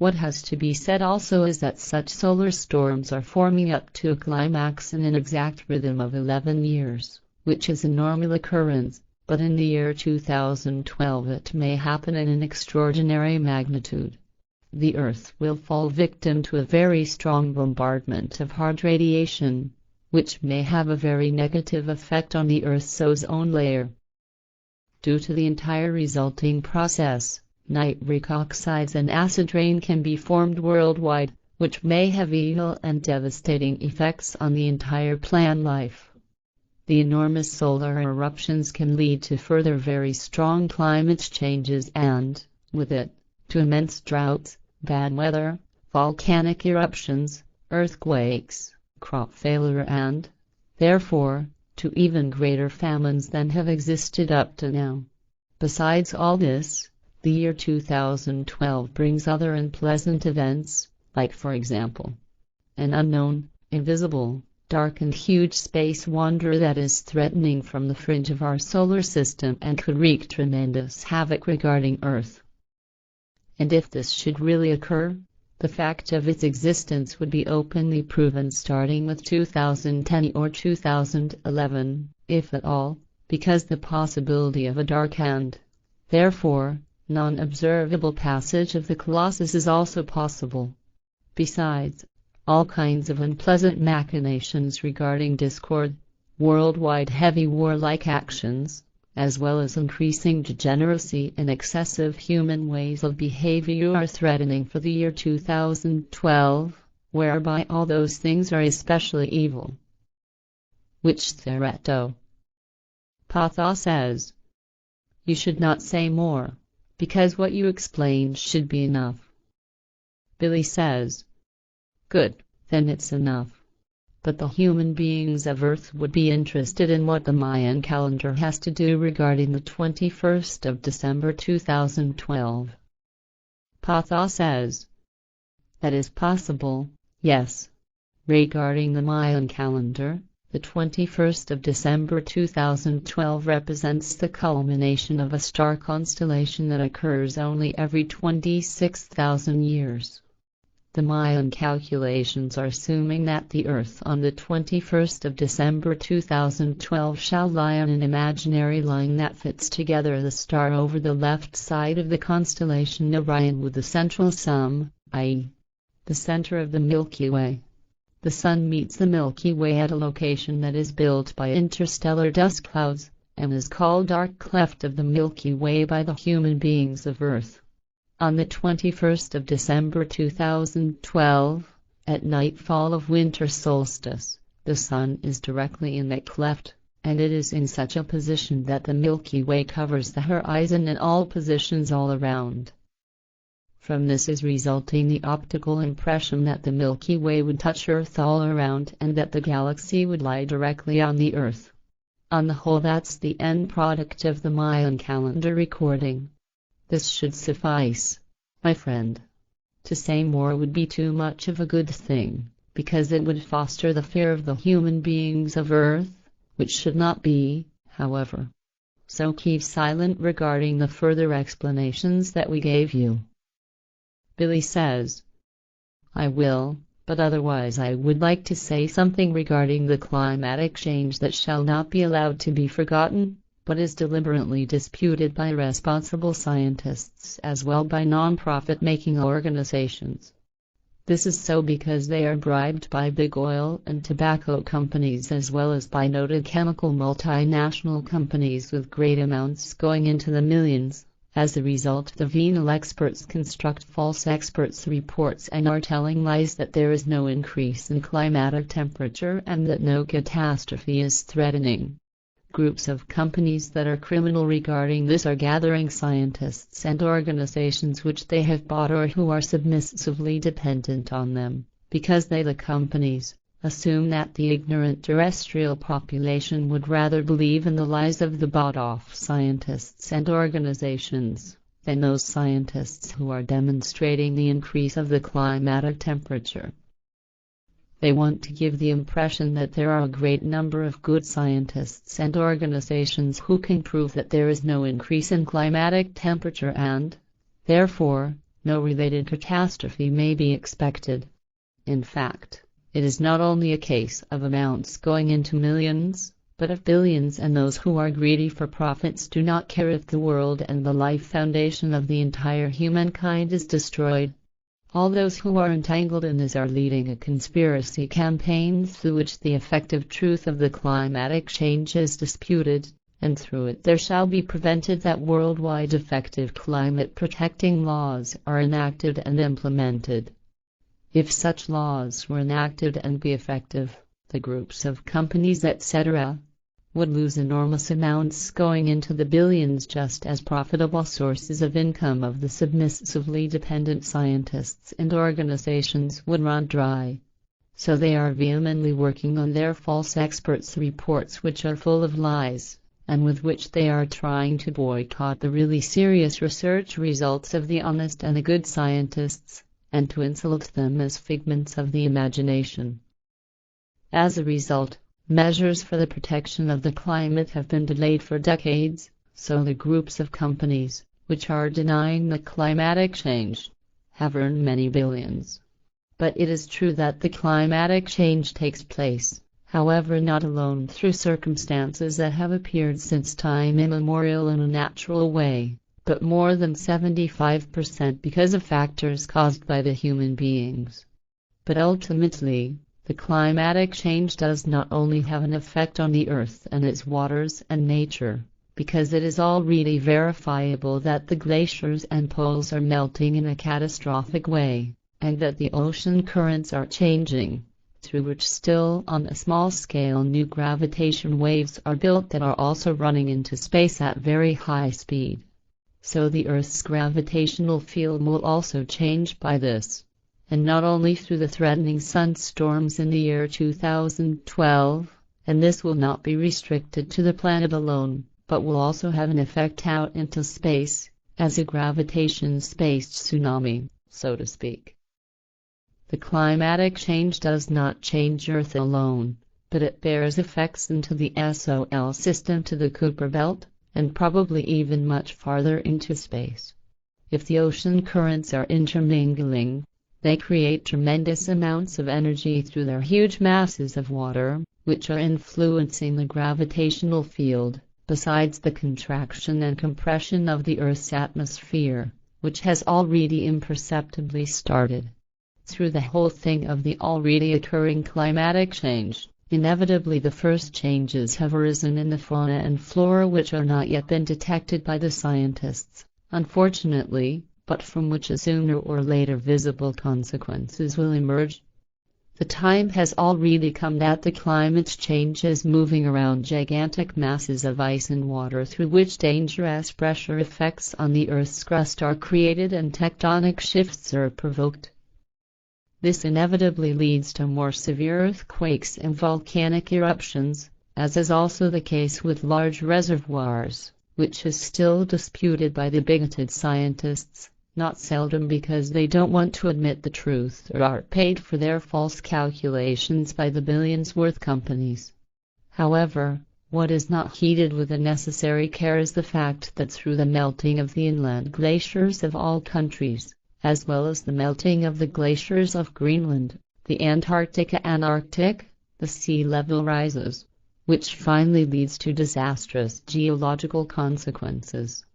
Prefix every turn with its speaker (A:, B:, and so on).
A: What has to be said also is that such solar storms are forming up to a climax in an exact rhythm of 11 years, which is a normal occurrence, but in the year 2012 it may happen in an extraordinary magnitude. The Earth will fall victim to a very strong bombardment of hard radiation, which may have a very negative effect on the Earth's ozone layer. Due to the entire resulting process, nitric oxides and acid rain can be formed worldwide, which may have evil and devastating effects on the entire plant life. The enormous solar eruptions can lead to further very strong climate changes and, with it, to immense droughts, bad weather, volcanic eruptions, earthquakes, crop failure and, therefore, to even greater famines than have existed up to now. Besides all this, the year 2012 brings other unpleasant events, like for example, an unknown, invisible, dark and huge space wanderer that is threatening from the fringe of our solar system and could wreak tremendous havoc regarding Earth. And if this should really occur, the fact of its existence would be openly proven starting with 2010 or 2011, if at all, because the possibility of a dark and, therefore, non-observable passage of the Colossus is also possible. Besides, all kinds of unpleasant machinations regarding discord, worldwide heavy warlike actions, as well as increasing degeneracy and excessive human ways of behavior are threatening for the year 2012, whereby all those things are especially evil. Which Thereto Ptaah says, "You should not say more, because what you explained should be enough." Billy says, "Good, then it's enough." But the human beings of Earth would be interested in what the Mayan calendar has to do regarding the 21st of December 2012. Ptaah says, "That is possible, yes. Regarding the Mayan calendar, the 21st of December 2012 represents the culmination of a star constellation that occurs only every 26,000 years. The Mayan calculations are assuming that the Earth on the 21st of December 2012 shall lie on an imaginary line that fits together the star over the left side of the constellation Orion with the central sum, i.e., the center of the Milky Way. The Sun meets the Milky Way at a location that is built by interstellar dust clouds, and is called dark cleft of the Milky Way by the human beings of Earth. On the 21st of December 2012, at nightfall of winter solstice, the Sun is directly in that cleft, and it is in such a position that the Milky Way covers the horizon in all positions all around. From this is resulting the optical impression that the Milky Way would touch Earth all around and that the galaxy would lie directly on the Earth. On the whole, that's the end product of the Mayan calendar recording. This should suffice, my friend. To say more would be too much of a good thing, because it would foster the fear of the human beings of Earth, which should not be, however. So keep silent regarding the further explanations that we gave you. Billy says, "I will, but otherwise I would like to say something regarding the climatic change that shall not be allowed to be forgotten, but is deliberately disputed by responsible scientists as well by non-profit-making organizations. This is so because they are bribed by big oil and tobacco companies as well as by noted chemical multinational companies with great amounts going into the millions. As a result, the venal experts construct false experts' reports and are telling lies that there is no increase in climatic temperature and that no catastrophe is threatening. Groups of companies that are criminal regarding this are gathering scientists and organizations which they have bought or who are submissively dependent on them, because they, the companies, assume that the ignorant terrestrial population would rather believe in the lies of the bought-off scientists and organizations than those scientists who are demonstrating the increase of the climatic temperature. They want to give the impression that there are a great number of good scientists and organizations who can prove that there is no increase in climatic temperature and, therefore, no related catastrophe may be expected. In fact, it is not only a case of amounts going into millions, but of billions, and those who are greedy for profits do not care if the world and the life foundation of the entire humankind is destroyed. All those who are entangled in this are leading a conspiracy campaign through which the effective truth of the climatic change is disputed, and through it there shall be prevented that worldwide effective climate-protecting laws are enacted and implemented. If such laws were enacted and be effective, the groups of companies etc. would lose enormous amounts going into the billions, just as profitable sources of income of the submissively dependent scientists and organizations would run dry. So they are vehemently working on their false experts' reports, which are full of lies, and with which they are trying to boycott the really serious research results of the honest and the good scientists, and to insult them as figments of the imagination. As a result, measures for the protection of the climate have been delayed for decades, so the groups of companies, which are denying the climatic change, have earned many billions. But it is true that the climatic change takes place, however, not alone through circumstances that have appeared since time immemorial in a natural way, but more than 75% because of factors caused by the human beings. But ultimately, the climatic change does not only have an effect on the earth and its waters and nature, because it is already verifiable that the glaciers and poles are melting in a catastrophic way, and that the ocean currents are changing, through which still on a small scale new gravitation waves are built that are also running into space at very high speed. So the Earth's gravitational field will also change by this, and not only through the threatening sunstorms in the year 2012, and this will not be restricted to the planet alone, but will also have an effect out into space, as a gravitation-spaced tsunami, so to speak. The climatic change does not change Earth alone, but it bears effects into the SOL system, to the Kuiper belt, and probably even much farther into space. If the ocean currents are intermingling, they create tremendous amounts of energy through their huge masses of water, which are influencing the gravitational field, besides the contraction and compression of the Earth's atmosphere, which has already imperceptibly started. Through the whole thing of the already occurring climatic change, inevitably the first changes have arisen in the fauna and flora which are not yet been detected by the scientists, unfortunately, but from which sooner or later visible consequences will emerge. The time has already come that the climate change is moving around gigantic masses of ice and water, through which dangerous pressure effects on the Earth's crust are created and tectonic shifts are provoked. This inevitably leads to more severe earthquakes and volcanic eruptions, as is also the case with large reservoirs, which is still disputed by the bigoted scientists, not seldom because they don't want to admit the truth or are paid for their false calculations by the billions-worth companies. However, what is not heeded with the necessary care is the fact that through the melting of the inland glaciers of all countries, as well as the melting of the glaciers of Greenland, the Antarctica and Arctic, the sea level rises, which finally leads to disastrous geological consequences.